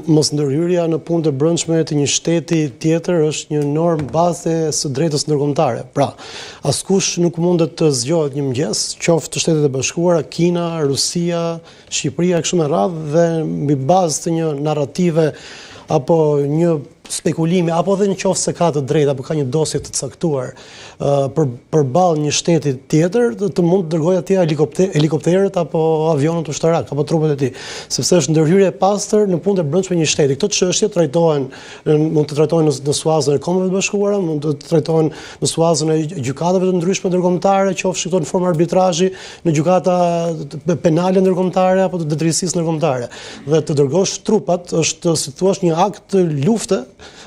Mos ndërhyrja në punë të brendshme të një shteti tjetër është një normë baze së drejtës ndërkombëtare. Pra, askush nuk mundet të zgjohet një mëngjes, qoftë Shtetet e Bashkuara, Kina, Rusia, Shqipëria e kështu me radhë, dhe mbi bazë të një narrative apo një spekulimi, apo dhe në qoftë se ka të drejtë apo ka një dosje të caktuar përballë një shteti tjetër, të mund të dërgojë atje helikopterët apo avionët ushtarak apo trupet e tij, sepse është ndërhyrje e pastër në punët e brendshme një shteti. Këto çështje mund të trajtohen në suazën e Kombeve të Bashkuara, mund të trajtohen në suazën e gjykatave të ndryshme ndërkombëtare, qofshin këto në formë arbitrazhi, në gjykata penale ndërkombëtare apo të drejtësisë ndërkombëtare. Dhe të dërgosh trupat është, si thua, një akt lufte.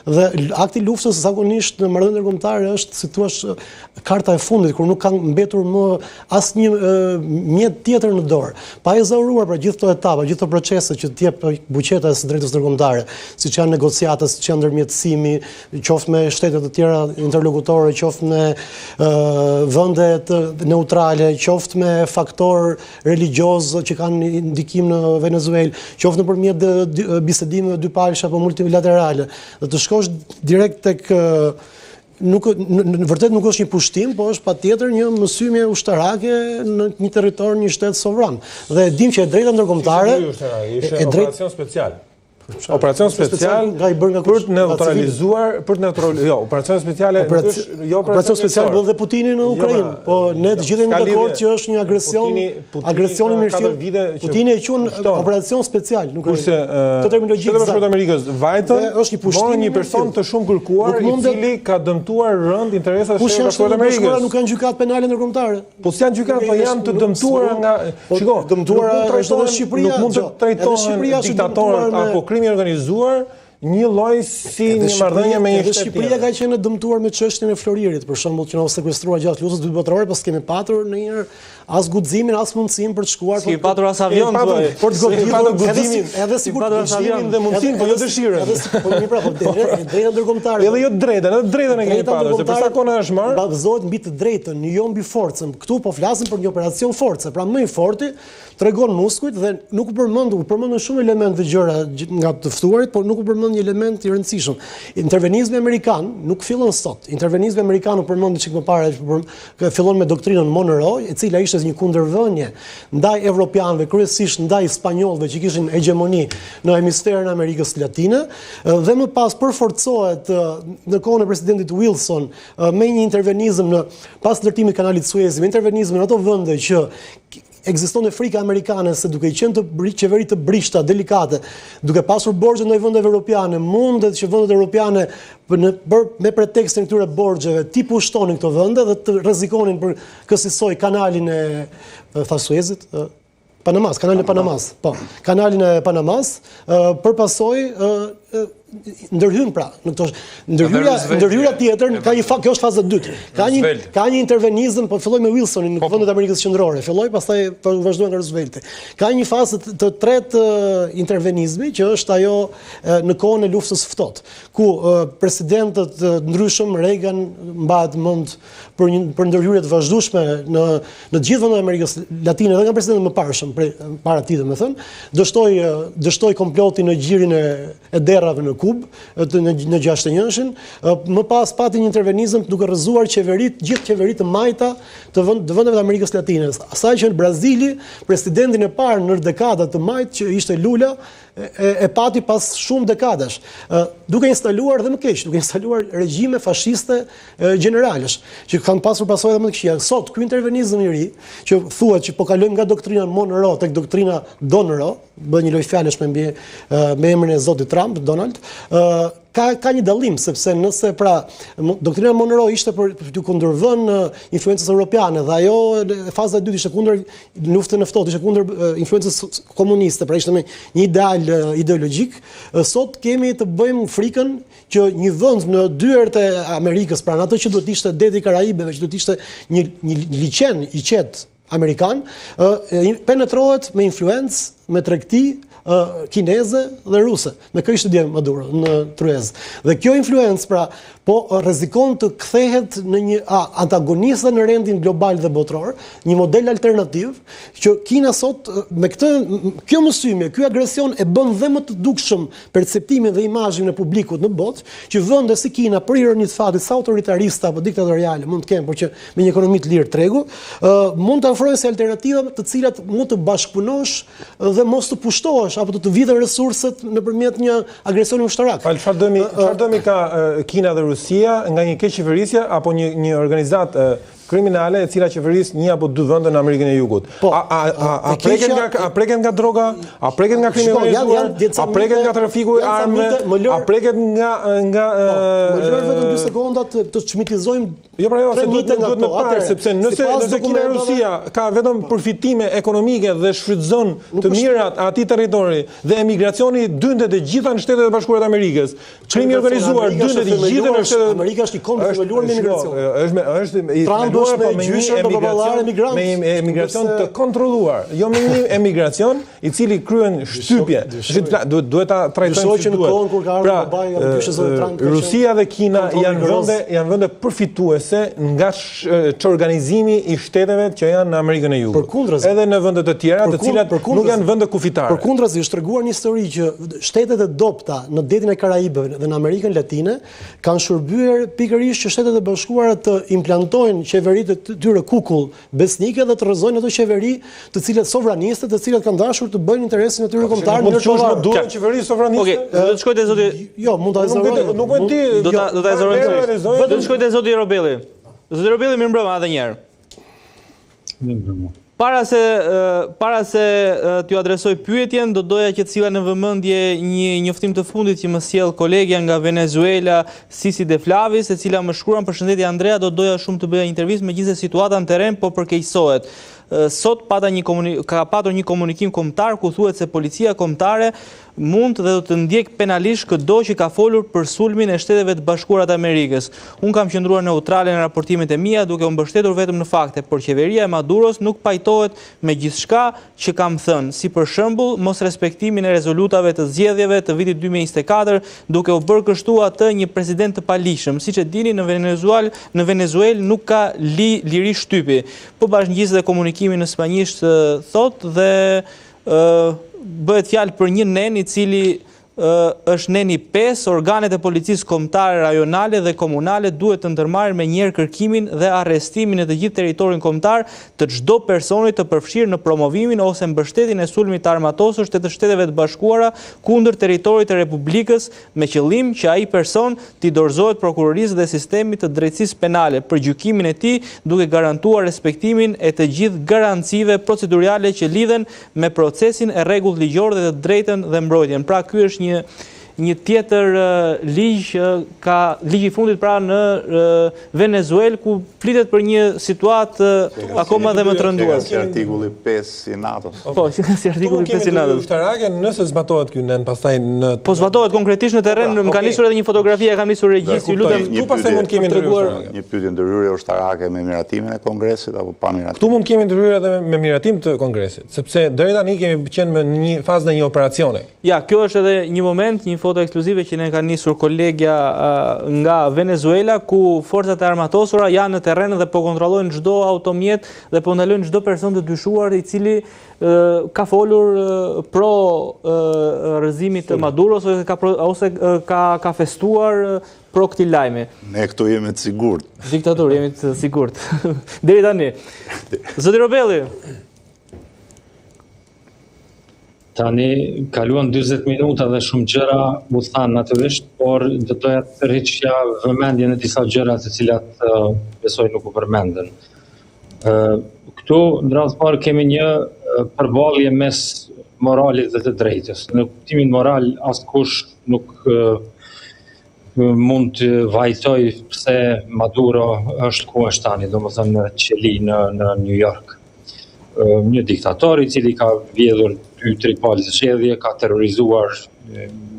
Dhe akti luftës zakonisht në marrëdhënie ndërkombëtare është, si thua, karta e fundit, kur nuk ka mbetur më asnjë mjet tjetër në dorë. Pa ezauruar për gjithë këto etapa, gjithë këto procese që të jep buqeta së drejtës ndërkombëtare, siç janë negociatat, siç janë ndërmjetësimi, qoftë me shtete të tjera interlokutore, qoftë me vende neutrale, qoftë me faktor religjoz që kanë ndikim në Venezuelë, qoftë nëpërmjet bisedimeve dypalësh apo multilaterale. Dhe të shkosh direkt tek në vërtet nuk është një pushtim, po është patjetër një mësymje ushtarake në një territor, një shtet sovran. Dhe dim që e drejta ndërkombëtare ishte operacion special. Operacion special për të neutralizuar, operacion speciale operacion special bëhet dhe Putini në Ukrainë, po ne të gjithë jemi dakord që është një agresion i mirëfillt. Putini e quajn operacion special, nuk është këtë terminologji. Shtetet Bashkuara të Amerikës vajtën një person të shumë kërkuar i cili ka dëmtuar rënd interesat e Shtetit Bashkuar të Amerikës. Nuk kanë gjykatë penale ndërkombëtare. Po janë gjykatë, po janë të dëmtuara nga, shiko, dëmtuara është edhe Shqipëria. Nuk mund të trajtohen diktatorët apo krimi organizuar një lloj si një marrëdhënie me një shtet. Shqipëria ka qenë dëmtuar me çështjen e Floririt, për shembull, që na u sekuestrua gjatë luftës dytë botërore, pas kemi patur ndonjëherë as guximin, as mundësinë për të shkuar. Kemi patur as avion, por të goditur guximin, edhe sikur avion dhe mundësinë, po jo dëshirën. Po mirë, pra, drejta ndërkombëtare. Edhe jo drejtën e kemi patur, se për sa kohë është marrë, bazohet mbi të drejtën, jo mbi forcën. Këtu po flasim për një operacion force, pra më i forti tregon muskujt dhe nuk u përmendën shumë elementë të gjëra nga të ftuarit, por nuk u përmend një element i rëndësishëm. Intervenizmi amerikan nuk fillon sot. Intervenizmi amerikan u përmendi çik më parë, fillon me doktrinën Monroe, e cila ishte një kundërvënie ndaj evropianëve, kryesisht ndaj spanjollëve që kishin hegemoni në hemisferin e Amerikës Latine, dhe më pas përforcohet në kohën e presidentit Wilson me një intervenizëm pas ndërtimit të kanalit Suezi, me intervenizëm në ato vende që ekziston e frika amerikane se duke i qenë të qeveri të brishta, delikate, duke pasur borxhe ndaj vendeve europiane, mundet që vendet europiane me pretekstin e këtyre borxheve ti pushtonin këto vende dhe të rrezikonin për kësaj kanalin e Suezit, Panamas, kanalin e Panamas. Po, kanalin e Panamas, për pasojë ndërhyn pra në këto ndërhyrja tjetër, ka një kjo është faza e dytë. Ka një intervenizëm, po filloi me Wilsonin në vendet e Amerikës Qendrore, filloi pastaj vazhdoi nga Roosevelti. Ka një fazë të tretë intervenizmi që është ajo në kohën e luftës së ftohtë, ku presidentët ndryshëm Reagan mbahet mend për ndërhyrje të vazhdueshme në të gjithë vendet e Amerikës Latine dhe nga presidentët më parëshëm para tij, domethënë, dështoi komplotin në gjirin e derrave në Kub në 61-shin, më pas pati një intervenizëm duke rrëzuar gjithë qeveritë të majta të vendeve të Amerikës Latine. Asaj që në Brazili, presidentin e parë në dekadat të majtë që ishte Lula, e pati pas shumë dekadash, duke instaluar dhe më keq, duke instaluar regjime fashiste generalesh, që kanë pasur pasojë edhe më të këqija. Sot ky intervenizëm i ri, që thuhet që po kalojmë nga doktrina Monroe tek doktrina Donroe, bën një lojë fjalësh me emrin e zotit Trump, Donald, ka një dallim, sepse nëse pra doktrina Monroe ishte për të kundërvënë influencës europiane dhe ajo faza e dytë ishte kundër luftën e ftohtë, ishte kundër influencës komuniste, pra ishte me një ideal ideologjik, sot kemi të bëjmë frikën që një vend në dyert e Amerikës, pra në atë që duhet ishte deti i Karajibeve, që duhet ishte një liçen i qetë amerikan, penetrohet me influencë, me tregti, kineze dhe ruse, me kë ishte dje Maduro në tryezë. Dhe kjo influencë pra po rrezikon të kthehet në një antagonist në rendin global dhe botror, një model alternativ që Kina sot me kjo mësymje, ky agresion e bën dhe më të dukshëm perceptimin dhe imazhin e publikut në botë, që vende si Kina për ironi të fatit sa autoritariste apo diktatoriale mund të kenë, por që me një ekonomi të lirë tregu, mund të ofrojnë si alternativa të cilat mund të bashkëpunosh dhe mos të pushtohesh apo të vidhen resurset nëpërmjet një agresioni ushtarak. Çfarë dëmi ka Kina dhe Rusia nga një keq qeverisje apo një organizatë kriminale e cila qeveris një apo dy vende në Amerikën e Jugut. A preket nga droga, a preket nga krimi organizuar, a preket nga trafiku e armëve, a preket nga Më lër vetëm 2 sekonda të çmitizojmë. Jo, pra jo, se duhet me parë, sepse nëse Kina e Rusia ka vetëm përfitime ekonomike dhe shfrytëzon të mirat atij territori dhe emigracioni dyndet e gjitha në Shtetet e Bashkuara të Amerikës, krimi organizuar dyndet e gjitha në Shtetet. Amerika është i themeluar me emigracion. Me emigracion të kontrolluar, jo me një emigracion i cili kryen shtypje. Duhet ta trajtojmë si duhet. Pra, Rusia dhe Kina janë vende përfituese nga çorganizimi i shteteve që janë në Amerikën e Jugut. Edhe në vende të tjera, të cilat nuk janë vende kufitare. Përkundrazi është treguar një histori që shtetet e dobta në detin e Karajibëve dhe në Amerikën Latine kanë shërbyer pikërisht që Shtetet e Bashkuara të implantojnë qeveritë të tyre kukull besnike dhe të rrëzojnë ato qeveri të cilat sovraniste, të cilat kanë dashur të bëjnë interesin e tyre kombëtar ndërkombëtar. Duhet qeveri sovraniste? Okej, do të shkojë te zoti. Jo, mund ta ezorojë. Nuk e di. Do ta ezorojë. Do të shkojë te zoti Robelli. Zoti Robelli, mirëmbrëma edhe një herë. Mirëmbrëma. Para se t'ju adresoj pyetjen, do doja që të silla në vëmendje një njoftim të fundit që më sjell kolegja nga Venezuela, Sisi De Flavis, e cila më shkruan: "Përshëndetje Andrea, do doja shumë të bëja intervistë, megjithëse situata në terren po përkeqësohet. Sot ka patur një komunikim kombëtar ku thuhet se policia kombëtare mund dhe do të ndjek penalisht çdo që ka folur për sulmin e Shteteve të Bashkuara të Amerikës. Unë kam qëndruar neutrale në raportimet e mia duke u mbështetur vetëm në fakte, por qeveria e Maduros nuk pajtohet me gjithçka që kam thënë, si për shembull mos respektimin e rezolutave të zgjedhjeve të vitit 2024, duke u bërë kështu atë një president të palishëm. Siç e dini, në Venezuelë nuk ka liri shtypi." Po bashkëngjisë dhe komunikimin në spanjisht thot dhe bëhet fjalë për një nen i cili është neni 5, organet e policisë kombëtare rajonale dhe komunale duhet të ndërmarrin me njëherë kërkimin dhe arrestimin e të gjithë territorin kombëtar të çdo personi të përfshirë në promovimin ose mbështetjen e sulmit armatosur të Shteteve të Bashkuara kundër territorit të Republikës, me qëllim që ai person t'i dorëzohet prokurorisë dhe sistemit të drejtësisë penale për gjykimin e tij, duke garantuar respektimin e të gjithë garancive procedurale që lidhen me procesin e rregullt ligjor dhe të drejtën dhe mbrojtjen. Pra ky është një tjetër ligj, ligji i fundit pra në Venezuelë, ku flitet për një situatë akoma dhe më të rënduar. Si artikulli 5 i NATO-s. Po, si artikulli 5 i NATO-s. Ushtarake, nëse zbatohet ky nen pastaj në po zbatohet konkretisht në terren, më ka nisur edhe një fotografi, e kam nisur regjistri, ju lutem. Tu pastaj mund kemi treguar një pyetje ndërhyrje ushtarake me miratimin e Kongresit apo pa miratim. Ktu mund kemi ndërhyrje edhe me miratim të Kongresit, sepse deri tani kemi qenë në një fazë një operacioni. Ja, kjo është edhe një moment, një foto ekskluzive që ne ka nisur kolegja nga Venezuela, ku forcat e armatosura janë në terren dhe po kontrollojnë çdo automjet dhe po ndalojnë çdo person të dyshuar i cili ka folur pro rrëzimit të Maduros ose ka festuar pro këtij lajmi. Ne këtu jemi të sigurt. Diktatur, jemi të sigurt. Deri tani. Zoti Robelli. Tani kaluan 40 minuta dhe shumë gjëra u thanë natyrisht, por do doja të rriqja vëmendjen e disa gjëra të cilat besoj nuk u përmenden. Këtu në radhë të parë kemi një përballje mes moralit dhe të drejtës. Në kuptimin moral askush nuk mund të vajtoj pse Maduro është ku është tani, domethënë në qeli në New York. Një diktator i cili ka vjedhur 2-3 palë zgjedhje, ka terrorizuar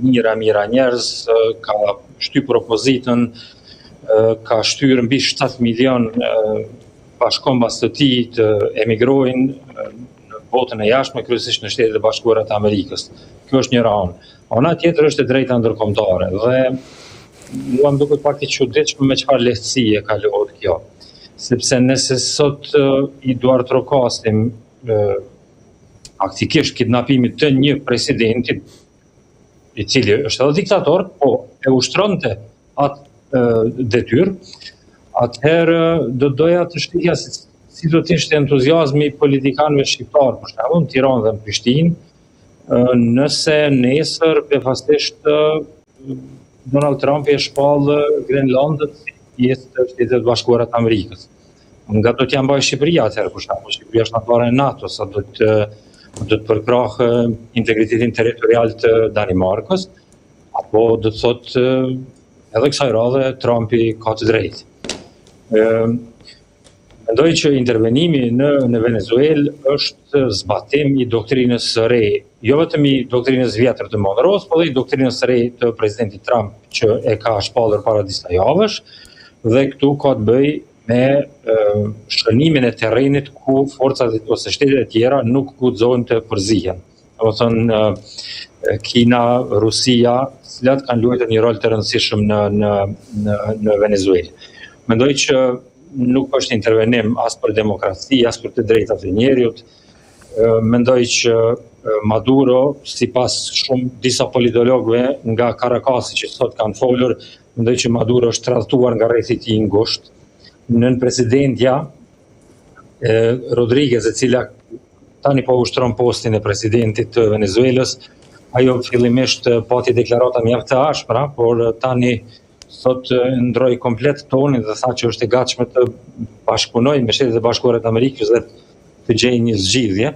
mira njerëz, ka shtypur opozitën, ka shtyrë mbi 7 milion bashkombas të tij të emigrojnë në botën e jashtme, kryesisht në Shtetet e Bashkuara të Amerikës. Kjo është një anë. Ana tjetër është e drejta ndërkombëtare dhe mua më duket pak e çuditshme me çfarë lehtësie kalohet kjo. Sepse nëse sot i duartrokasim aktikisht kidnapimit të një presidenti i cili është edhe diktator, po e ushtronte atë detyrë, atëherë do doja të shpjegja si do të ishte entuziazmi i politikanëve shqiptar, për shembull, në Tiranë dhe në Prishtinë, nëse nesër befastisht Donald Trump e shpall Grenlandën si pjesë të Shtetet Bashkuara të Amerikës. Nga do t'ja mbajë Shqipëria atëherë, për shembull, Shqipëria është anëtare e NATO, sa do të përkrahë integritetin territorial të Danimarkës, apo do të thotë edhe kësaj radhe Trumpi ka të drejtë. Mendoj që intervenimi në Venezuelë është zbatim i doktrinës së re, jo vetëm i doktrinës vjetër të Monroe, por edhe i doktrinës së re të presidentit Trump që e ka shpallur para disa javësh, dhe këtu ka të bëjë me shënimin e terrenit ku forcat ose shtetet e tjera nuk guxojnë të përzihen. Domethënë Kina, Rusia, cilat kanë luajtur një rol të rëndësishëm në Venezuelë. Mendoj që nuk është intervenim as për demokraci, as për të drejtat e njerëzit. Mendoj që Maduro, sipas disa politologëve nga Karakasi që sot kanë folur, mendoj që Maduro është tradhtuar nga rrethi i tij i ngushtë. Nën presidentja Rodriguez, e cila tani po ushtron postin e presidentit të Venezuelës, ajo fillimisht pati deklarata mjaft të ashpra, por tani sot ndroi komplet tonin dhe tha që është e gatshme të bashkëpunojë me Shtetet e Bashkuara të Amerikës dhe të gjejë një zgjidhje.